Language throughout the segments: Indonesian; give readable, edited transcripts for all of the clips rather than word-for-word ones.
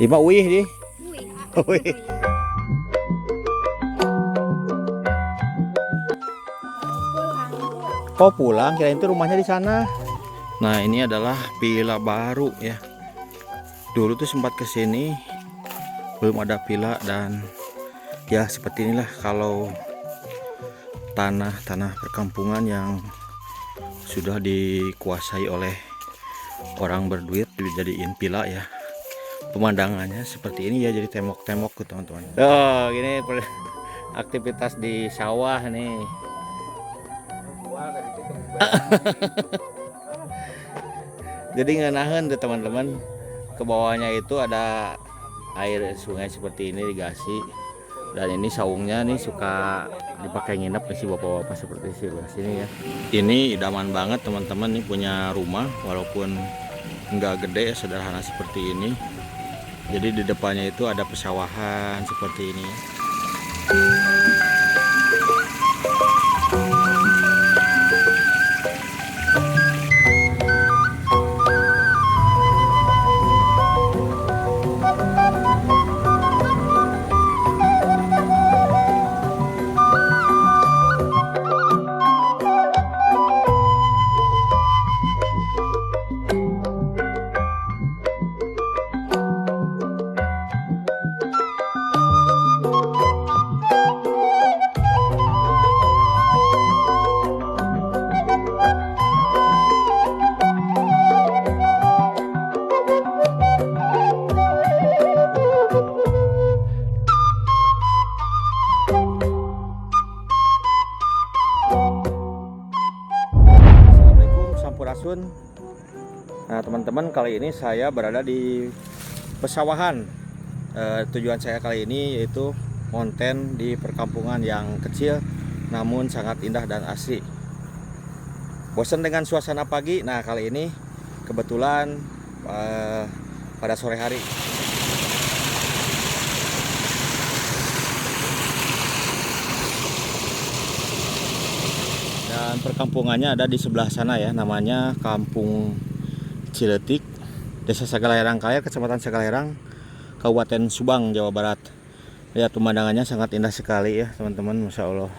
Ima uih di. Uih. Oh pulang, kirain itu rumahnya di sana. Nah ini adalah villa baru ya. Dulu tuh sempat kesini, belum ada villa dan ya seperti inilah kalau tanah perkampungan yang sudah dikuasai oleh orang berduit dijadiin villa ya. Pemandangannya seperti ini ya, jadi tembok-tembok tuh teman-teman. Oh gini aktivitas di sawah nih. Jadi ngenahan tuh teman-teman, ke bawahnya itu ada air sungai seperti ini digasi, dan ini saungnya nih suka dipakai nginep nih si bapak-bapak seperti sini ya. Ini idaman banget teman-teman nih punya rumah walaupun nggak gede, sederhana seperti ini. Jadi di depannya itu ada pesawahan seperti ini. Sampurasun. Nah teman-teman, kali ini saya berada di pesawahan. Tujuan saya kali ini yaitu konten di perkampungan yang kecil namun sangat indah dan asri. Bosan dengan suasana pagi? Nah kali ini kebetulan pada sore hari. Dan perkampungannya ada di sebelah sana ya, namanya Kampung Ciletik, Desa Sagalerang Kaler, Kecamatan Sagalerang, Kabupaten Subang, Jawa Barat. Lihat pemandangannya sangat indah sekali ya teman-teman, Masya Allah.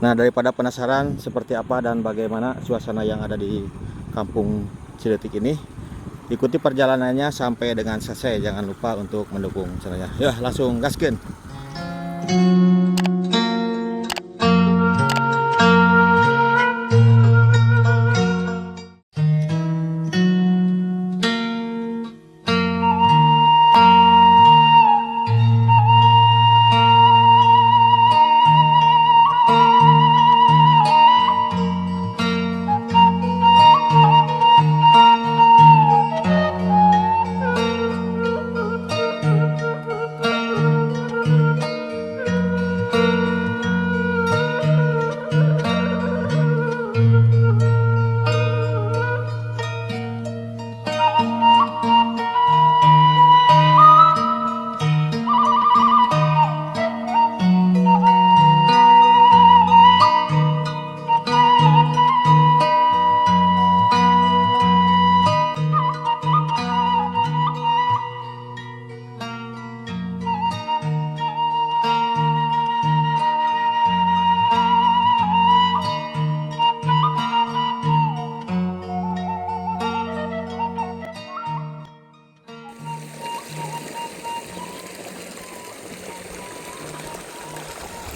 Nah daripada penasaran seperti apa dan bagaimana suasana yang ada di Kampung Ciletik ini, ikuti perjalanannya sampai dengan selesai. Jangan lupa untuk mendukung channelnya. Ya langsung gaskeun.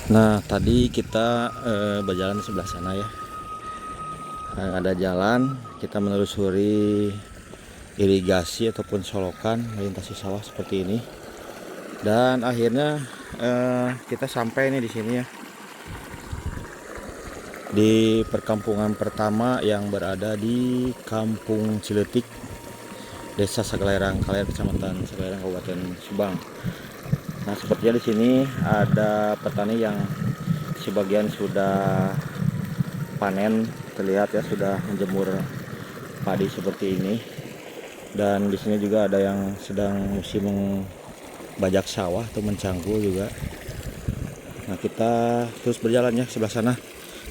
Nah tadi kita berjalan di sebelah sana ya. Nah, ada jalan, kita menelusuri irigasi ataupun solokan melintasi sawah seperti ini. Dan akhirnya kita sampai nih di sini ya, di perkampungan pertama yang berada di Kampung Ciletik, Desa Sagalerang Kaler, Kecamatan Sagalerang, Kabupaten Subang. Nah, sepertinya di sini ada petani yang sebagian sudah panen. Terlihat ya sudah menjemur padi seperti ini. Dan di sini juga ada yang sedang musim bajak sawah atau mencangkul juga. Nah, kita terus berjalan ya sebelah sana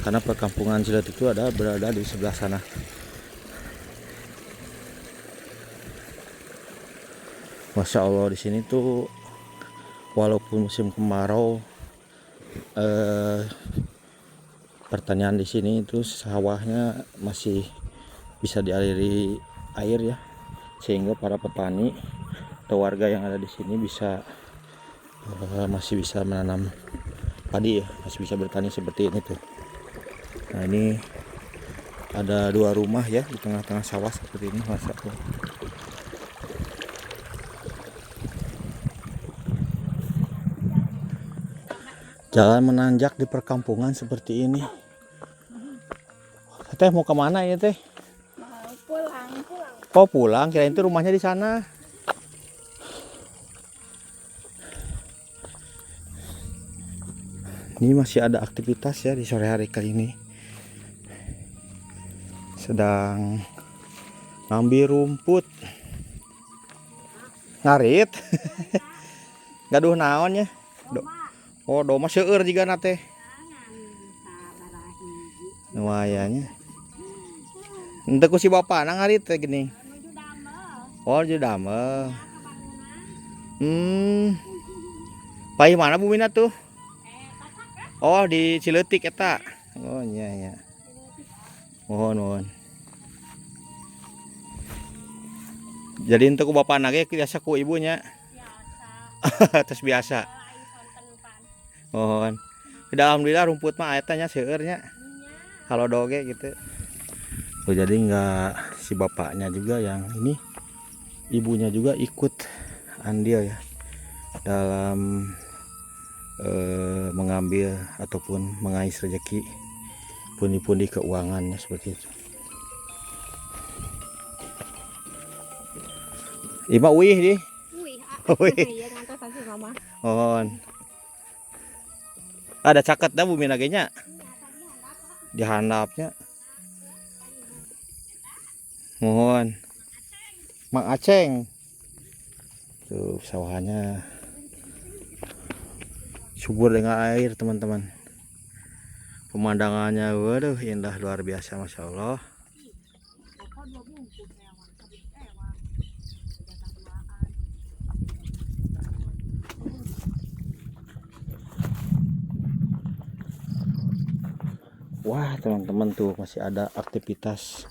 karena perkampungan Ciletik itu berada di sebelah sana. Masya Allah, di sini tuh walaupun musim kemarau, pertanian di sini itu sawahnya masih bisa dialiri air ya, sehingga para petani atau warga yang ada di sini bisa masih bisa menanam padi ya, masih bisa bertani seperti ini tuh. Nah, ini ada 2 rumah ya di tengah-tengah sawah seperti ini, Masya Allah. Jalan menanjak di perkampungan seperti ini. Teh mau kemana ya teh? Mau pulang. Oh pulang, kirain itu rumahnya di sana. Ini masih ada aktivitas ya di sore hari kali ini. Sedang ngambil rumput. Ngarit. Gaduh naon ya? Oh, doma seueur juga nate. Lumayannya. Ente ku si bapak ngarit teh gini. Oh, jadi damel. Pai mana bumina tuh? Oh, di Ciletik eta. Oh, iya. Mohon. Jadi ente ku bapak nage biasa ku ibunya. Terus biasa. Mohon. Alhamdulillah rumput mah ayatnya seueurnya. Kalau doge gitu. Oh, jadi enggak si bapaknya juga yang ini, ibunya juga ikut andil ya dalam mengambil ataupun mengais rezeki, pundi-pundi keuangannya seperti itu. Ima uih di. Uih. Mohon. Ada caket dah bumi nagenya. Dihandapnya. Mohon. Mang Aceng. Tuh sawahnya subur dengan air teman-teman. Pemandangannya waduh indah luar biasa, Masya Allah. Wah teman-teman tuh masih ada aktivitas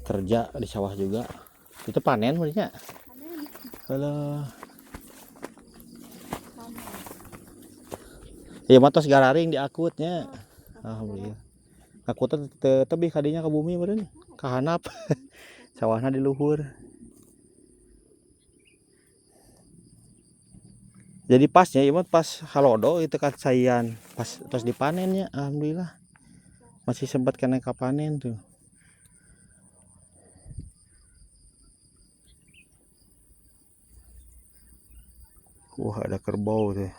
kerja di sawah juga. Itu panen maksudnya. Halo. Ya matos gararing diakutnya. Alhamdulillah. Akutnya tebih kadinya ke bumi meureun. Kahanap. Sawahna di luhur. Jadi pasnya ieu pas halodo itu kan sayan pas terus dipanennya. Alhamdulillah. Masih sempat kena panen tuh. Wah, ada kerbau tuh.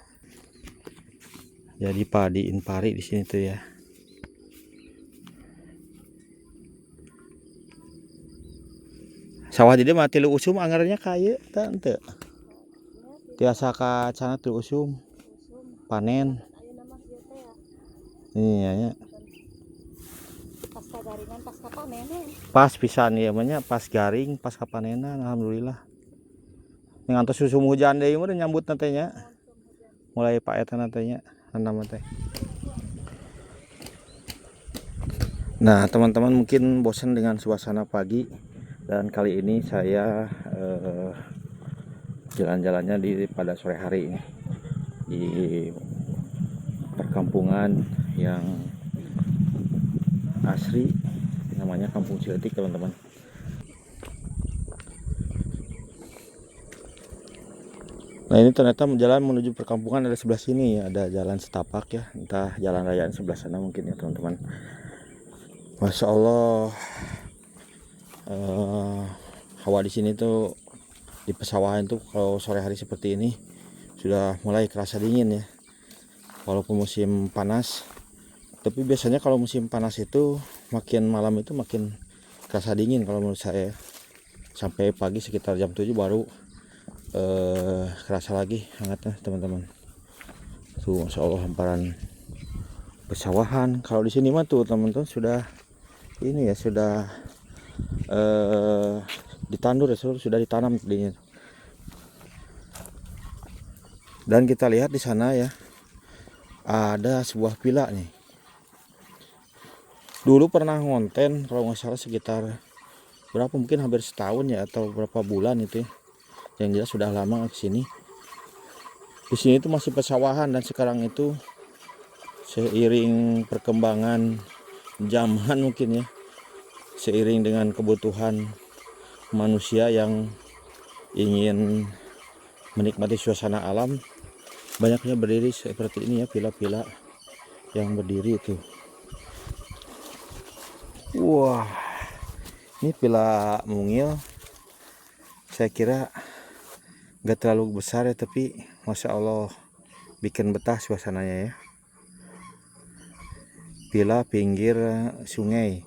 Jadi padiin pari di sini tuh ya. Sawah jadi mah tilu usum anggarnya kaya tante. Tiasa ka sana tilu usum. Panen. Iya ya. Pasca garingan, pasca panenan. Pas pisan ya mah pas garing, pas kapanenan alhamdulillah. Ngantos susu hujan deui mah nyambut natenya. Mulai paetan natenya nanam teh. Nah, teman-teman mungkin bosan dengan suasana pagi dan kali ini saya jalan-jalannya pada sore hari ini di perkampungan yang asri, namanya Kampung Ciletik teman-teman. Nah, ini ternyata jalan menuju perkampungan ada sebelah sini ya, ada jalan setapak ya, entah jalan raya sebelah sana mungkin ya teman-teman. Masya Allah, hawa di sini tuh di pesawahan tuh kalau sore hari seperti ini sudah mulai kerasa dingin ya. Walaupun musim panas, Tapi biasanya kalau musim panas itu makin malam itu makin kerasa dingin kalau menurut saya. Sampai pagi sekitar jam 7 baru kerasa lagi hangatnya teman-teman. Tuh Masya Allah hamparan pesawahan. Kalau di sini mah tuh teman-teman sudah ini ya, sudah ditandur ya, sudah ditanam tadinya. Dan kita lihat di sana ya, ada sebuah villa nih. Dulu pernah ngonten kalau nggak salah sekitar berapa, mungkin hampir setahun ya atau berapa bulan itu ya. Yang jelas sudah lama ke sini. Di sini itu masih pesawahan, dan sekarang itu seiring perkembangan zaman mungkin ya, seiring dengan kebutuhan manusia yang ingin menikmati suasana alam, banyaknya berdiri seperti ini ya, villa-villa yang berdiri itu. Wah, ini villa mungil. Saya kira nggak terlalu besar ya, tapi Masya Allah bikin betah suasananya ya. Villa pinggir sungai,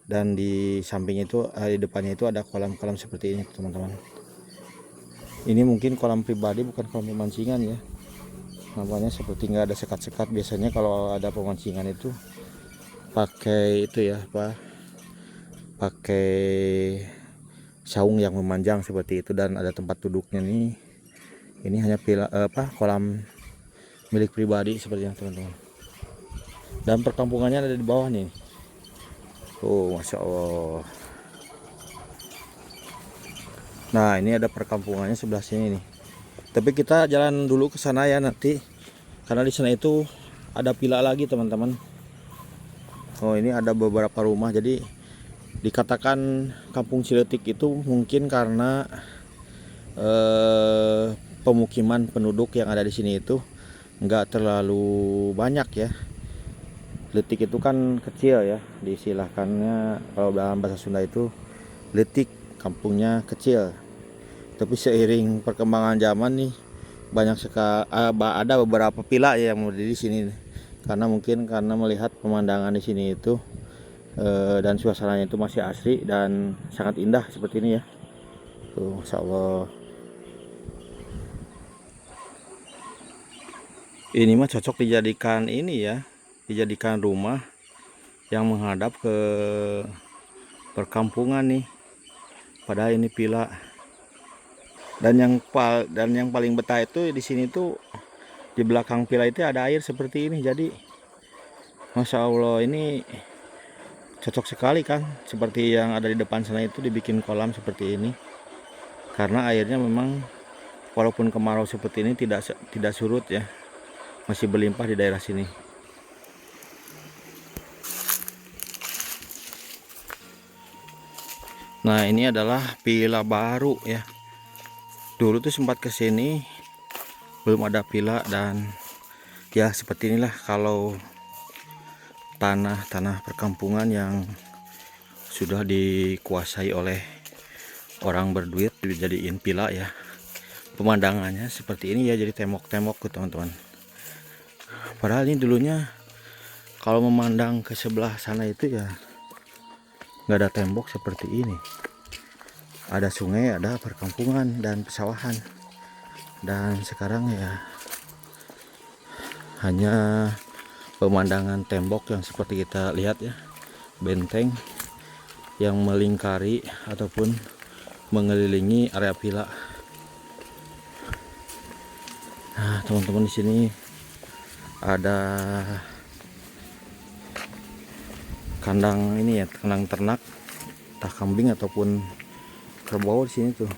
dan di samping itu, di depannya itu ada kolam-kolam seperti ini teman-teman. Ini mungkin kolam pribadi, bukan kolam pemancingan ya. Namanya seperti nggak ada sekat-sekat. Biasanya kalau ada pemancingan itu pakai itu ya, pakai saung yang memanjang seperti itu, dan ada tempat duduknya nih. Ini hanya kolam milik pribadi sepertinya teman-teman. Dan perkampungannya ada di bawah nih. Oh Masya Allah. Nah ini ada perkampungannya sebelah sini nih. Tapi kita jalan dulu ke sana ya nanti, karena di sana itu ada villa lagi teman-teman. Oh ini ada beberapa rumah. Jadi dikatakan Kampung Ciletik itu mungkin karena pemukiman penduduk yang ada di sini itu nggak terlalu banyak ya. Letik itu kan kecil ya, disilahkannya kalau dalam bahasa Sunda itu letik, kampungnya kecil. Tapi seiring perkembangan zaman nih, banyak sekali ada beberapa villa ya yang berdiri di sini, karena mungkin karena melihat pemandangan di sini itu dan suasananya itu masih asri dan sangat indah seperti ini ya. Tuh Masya Allah. Ini mah cocok dijadikan ini ya, dijadikan rumah yang menghadap ke perkampungan nih. Padahal ini villa. Dan yang paling betah itu di sini tuh, di belakang villa itu ada air seperti ini. Jadi Masya Allah, ini cocok sekali kan. Seperti yang ada di depan sana itu dibikin kolam seperti ini. Karena airnya memang walaupun kemarau seperti ini tidak surut ya. Masih berlimpah di daerah sini. Nah ini adalah villa baru ya. Dulu tuh sempat kesini belum ada villa, dan ya seperti inilah kalau tanah perkampungan yang sudah dikuasai oleh orang berduit dijadiin villa ya. Pemandangannya seperti ini ya, jadi tembok-tembok tuh teman-teman. Padahal ini dulunya kalau memandang ke sebelah sana itu ya nggak ada tembok seperti ini. Ada sungai, ada perkampungan dan pesawahan. Dan sekarang ya hanya pemandangan tembok yang seperti kita lihat ya, benteng yang melingkari ataupun mengelilingi area villa. Nah teman-teman, di sini ada kandang ini ya, kandang ternak, entah kambing ataupun kerbau di sini tuh.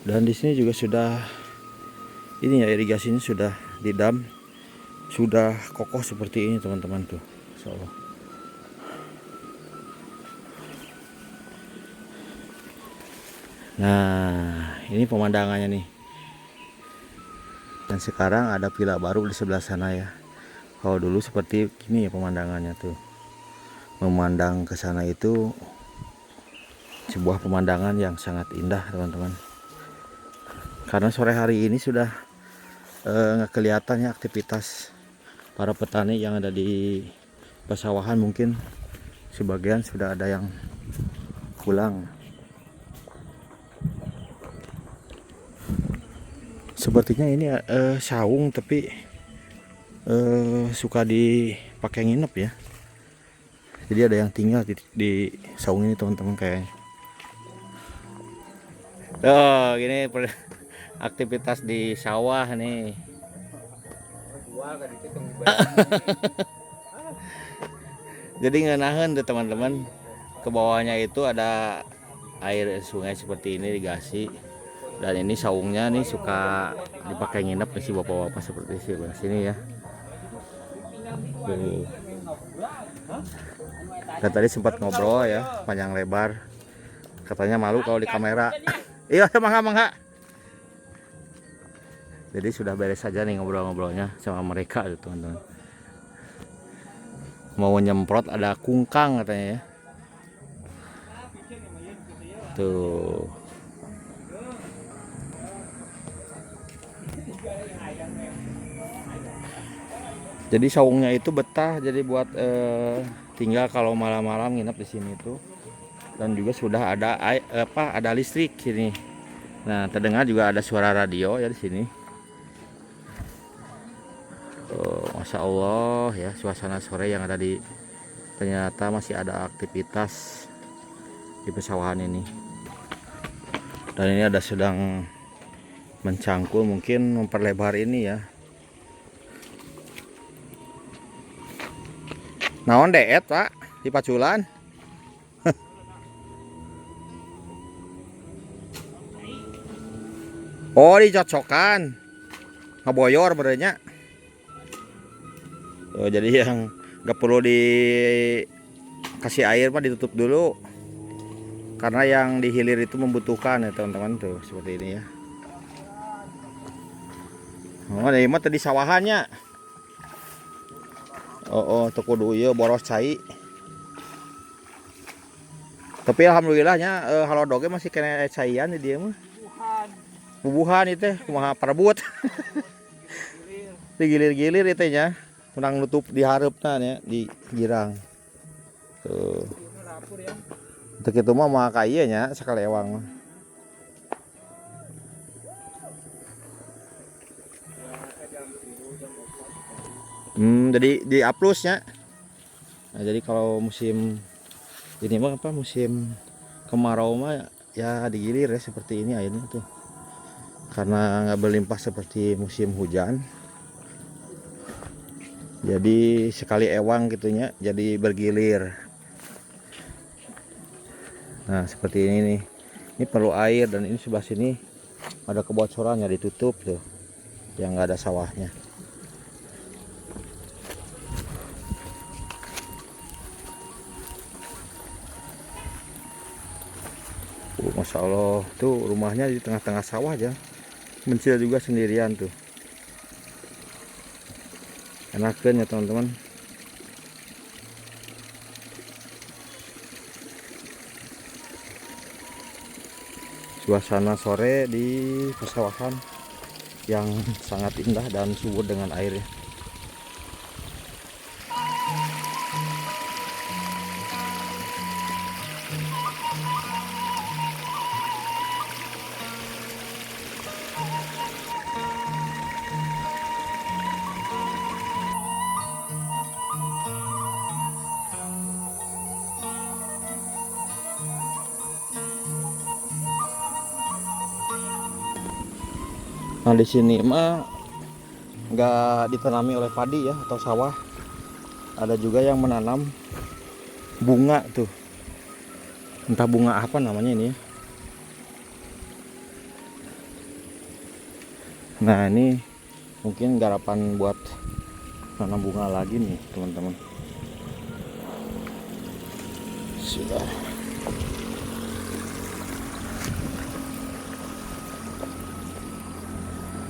Dan di sini juga sudah ini ya, irigasinya sudah didam, sudah kokoh seperti ini teman-teman tuh. Insya Allah. Nah ini pemandangannya nih. Dan sekarang ada villa baru di sebelah sana ya. Kalau dulu seperti gini ya pemandangannya tuh. Memandang ke sana itu sebuah pemandangan yang sangat indah teman-teman. Karena sore hari ini sudah nggak kelihatan ya aktivitas para petani yang ada di pesawahan mungkin sebagian sudah ada yang pulang. Sepertinya ini saung tapi suka dipakai nginep ya. Jadi ada yang tinggal di saung ini teman-teman kayaknya. Oh, gini aktivitas di sawah nih. Jadi ngenahan tuh teman-teman. Ke bawahnya itu ada air sungai seperti ini digasi. Dan ini saungnya nih suka dipakai nginep nih si bapak-bapak seperti sini ya. Tuh. Dan tadi sempat ngobrol ya panjang lebar. Katanya malu kalau di kamera. Iya, mangga. Jadi sudah beres saja nih ngobrol-ngobrolnya sama mereka tuh teman-teman. Mau nyemprot ada kungkang katanya ya. Tuh. Jadi saungnya itu betah, jadi buat tinggal kalau malam-malam nginep di sini tuh. Dan juga sudah ada ada listrik sini. Nah, terdengar juga ada suara radio ya di sini. Masya Allah ya, suasana sore yang ada di, ternyata masih ada aktivitas di pesawahan ini. Dan ini ada sedang mencangkul, mungkin memperlebar ini ya. Naon deet pak di paculan. Oh, dicocokkan ngaboyor berenya. Oh, jadi yang nggak perlu dikasih air mah ditutup dulu, karena yang dihilir itu membutuhkan ya teman-teman tuh seperti ini ya. Oh, ini mah tadi sawahannya. Oh, toko dulu boros cai. Tapi alhamdulillahnya halodoge masih kena caian di dia mah. Bubuhan itu kumaha parebut. Digilir-gilir itu nya. Menang nutup diharapna ya di girang. Tuh. Untuk itu mah mah kaya nya sakalewang mah. Jadi di uploadnya. Nah, jadi kalau musim ini mah apa, musim kemarau mah ya digilir ya seperti ini airnya tuh. Karena nggak berlimpah seperti musim hujan. Jadi sekali ewang gitunya jadi bergilir. Nah, seperti ini nih. Ini perlu air, dan ini sebelah sini ada kebocoran ya, ditutup tuh. Yang nggak ada sawahnya. Masya Allah, tuh rumahnya di tengah-tengah sawah aja, mencil juga sendirian tuh. Enakan ya teman-teman. Suasana sore di pesawahan yang sangat indah dan subur dengan air ya. Nah, di sini mah nggak ditanami oleh padi ya atau sawah. Ada juga yang menanam bunga tuh. Entah bunga apa namanya ini ya. Nah, ini mungkin garapan buat nanam bunga lagi nih teman-teman. Sudah.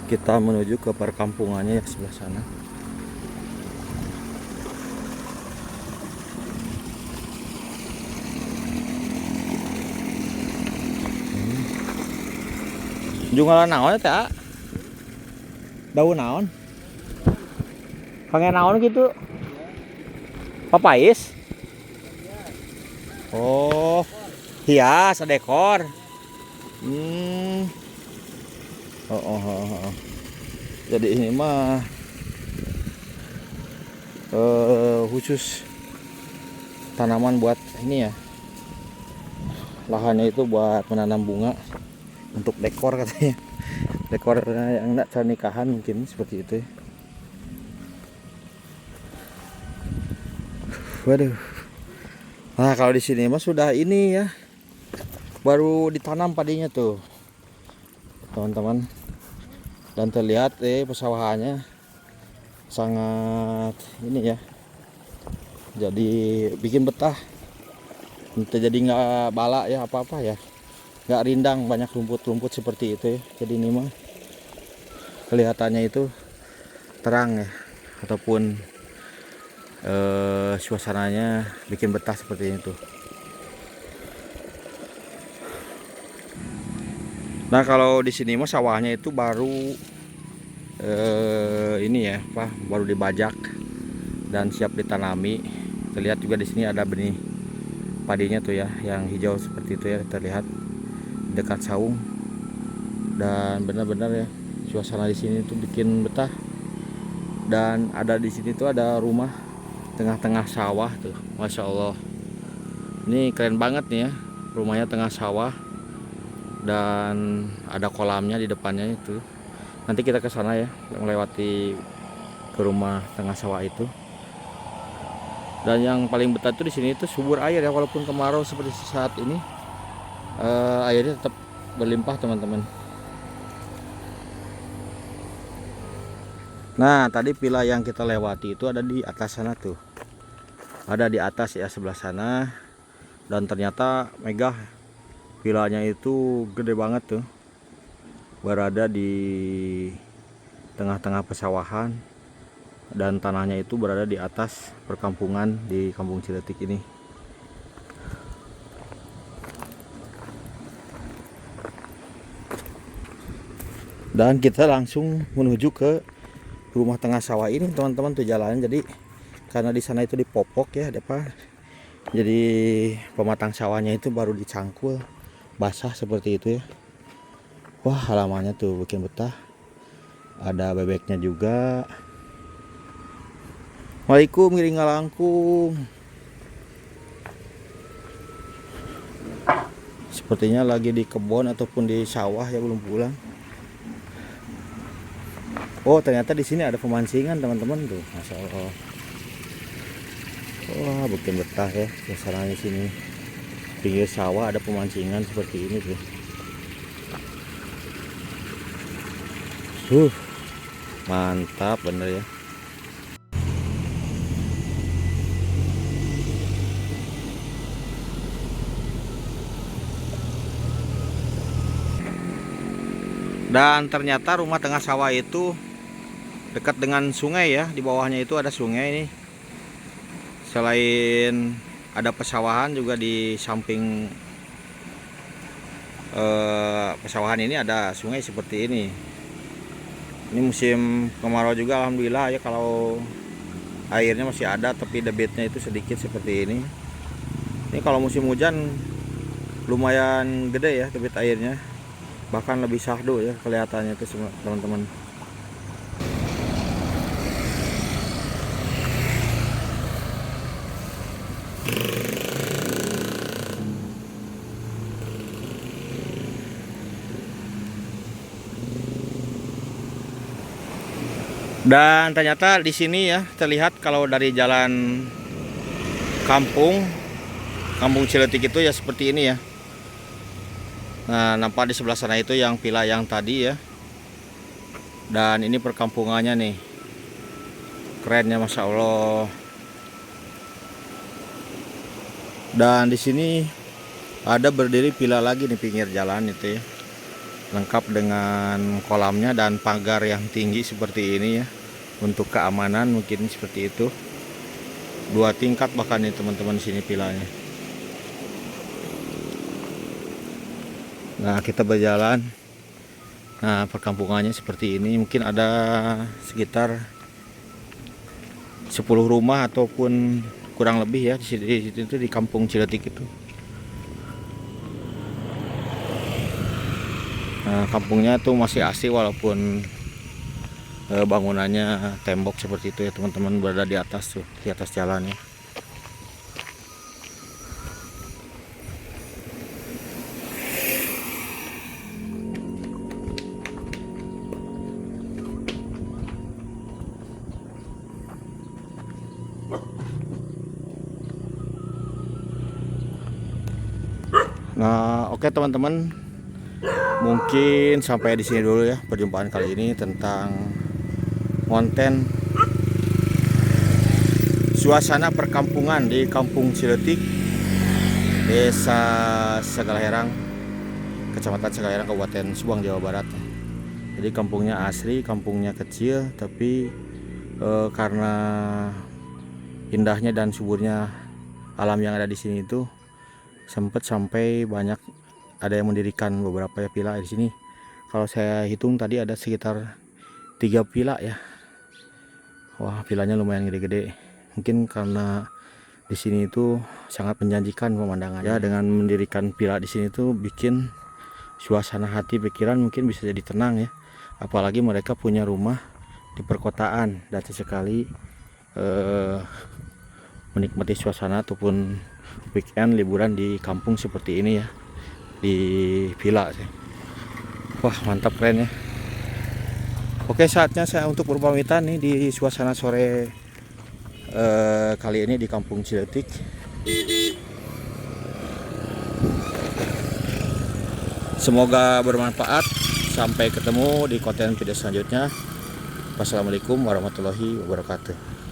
Kita menuju ke perkampungannya ya sebelah sana. Jungalan naon teh? Daun naon? Kangen naon gitu? Papais? Oh, hias, dekor. Oh, oh, oh, oh. Jadi ini mah khusus tanaman buat ini ya. Lahannya itu buat menanam bunga untuk dekor katanya. Dekor yang enggak nikahan mungkin seperti itu. Waduh. Nah, kalau di sini mah sudah ini ya. Baru ditanam padinya tuh. Teman-teman. Dan terlihat pesawahannya sangat ini ya. Jadi bikin betah. Jadi nggak balak ya apa-apa ya. Nggak rindang, banyak rumput-rumput seperti itu ya. Jadi ini mah kelihatannya itu terang ya. Ataupun suasananya bikin betah seperti itu. Nah, kalau di sini mah sawahnya itu baru ini ya, baru dibajak dan siap ditanami. Terlihat juga di sini ada benih padinya tuh ya, yang hijau seperti itu ya, terlihat dekat saung. Dan benar-benar ya, suasana di sini tuh bikin betah. Dan ada di sini tuh ada rumah tengah-tengah sawah tuh, masya Allah. Ini keren banget nih ya, rumahnya tengah sawah dan ada kolamnya di depannya itu. Nanti kita ke sana ya, melewati ke rumah tengah sawah itu. Dan yang paling betah tuh di sini itu subur air ya, walaupun kemarau seperti saat ini, airnya tetap berlimpah teman-teman. Nah, tadi villa yang kita lewati itu ada di atas sana tuh. Ada di atas ya, sebelah sana. Dan ternyata megah, villanya itu gede banget tuh. Berada di tengah-tengah pesawahan. Dan tanahnya itu berada di atas perkampungan di Kampung Ciletik ini. Dan kita langsung menuju ke rumah tengah sawah ini teman-teman tuh jalannya. Jadi karena di sana itu dipopok ya, jadi pematang sawahnya itu baru dicangkul basah seperti itu ya. Wah, halamannya tuh bikin betah. Ada bebeknya juga. Waalaikum ngiring ngalangkung. Sepertinya lagi di kebun ataupun di sawah ya, belum pulang. Oh, ternyata di sini ada pemancingan teman-teman tuh, masya Allah. Wah, bikin betah ya suasananya sini. Pinggir sawah ada pemancingan seperti ini tuh. Mantap bener ya. Dan ternyata rumah tengah sawah itu dekat dengan sungai ya. Di bawahnya itu ada sungai nih. Selain ada pesawahan, juga di samping pesawahan ini ada sungai seperti ini. Ini musim kemarau juga alhamdulillah ya, kalau airnya masih ada tapi debitnya itu sedikit seperti ini. Ini kalau musim hujan lumayan gede ya debit airnya, bahkan lebih syahdu ya kelihatannya itu teman-teman. Dan ternyata di sini ya terlihat kalau dari jalan kampung Ciletik itu ya seperti ini ya. Nah, nampak di sebelah sana itu yang villa yang tadi ya. Dan ini perkampungannya nih. Kerennya masya Allah. Dan di sini ada berdiri villa lagi di pinggir jalan itu ya. Lengkap dengan kolamnya dan pagar yang tinggi seperti ini ya. Untuk keamanan mungkin seperti itu. 2 tingkat bahkan nih teman-teman di sini villanya. Nah, kita berjalan. Nah, perkampungannya seperti ini. Mungkin ada sekitar 10 rumah ataupun kurang lebih ya di situ itu di kampung Ciletik itu. Nah, kampungnya tuh masih asli walaupun bangunannya tembok seperti itu ya teman-teman, berada di atas tuh, di atas jalannya. Nah, oke teman-teman, mungkin sampai di sini dulu ya perjumpaan kali ini tentang konten suasana perkampungan di Kampung Ciletik, Desa Segalaherang, Kecamatan Segalaherang, Kabupaten Subang, Jawa Barat. Jadi kampungnya asri, kampungnya kecil, tapi karena indahnya dan suburnya alam yang ada di sini itu sempat sampai banyak ada yang mendirikan beberapa villa di sini. Kalau saya hitung tadi ada sekitar 3 villa ya. Wah, villanya lumayan gede-gede. Mungkin karena di sini itu sangat menjanjikan pemandangan ya, dengan mendirikan villa di sini tuh bikin suasana hati pikiran mungkin bisa jadi tenang ya. Apalagi mereka punya rumah di perkotaan dan sesekali menikmati suasana ataupun weekend liburan di kampung seperti ini ya, di villa. Wah, mantap, keren ya. Oke, saatnya saya untuk berpamitan nih di suasana sore kali ini di Kampung Ciletik. Semoga bermanfaat. Sampai ketemu di konten video selanjutnya. Wassalamualaikum warahmatullahi wabarakatuh.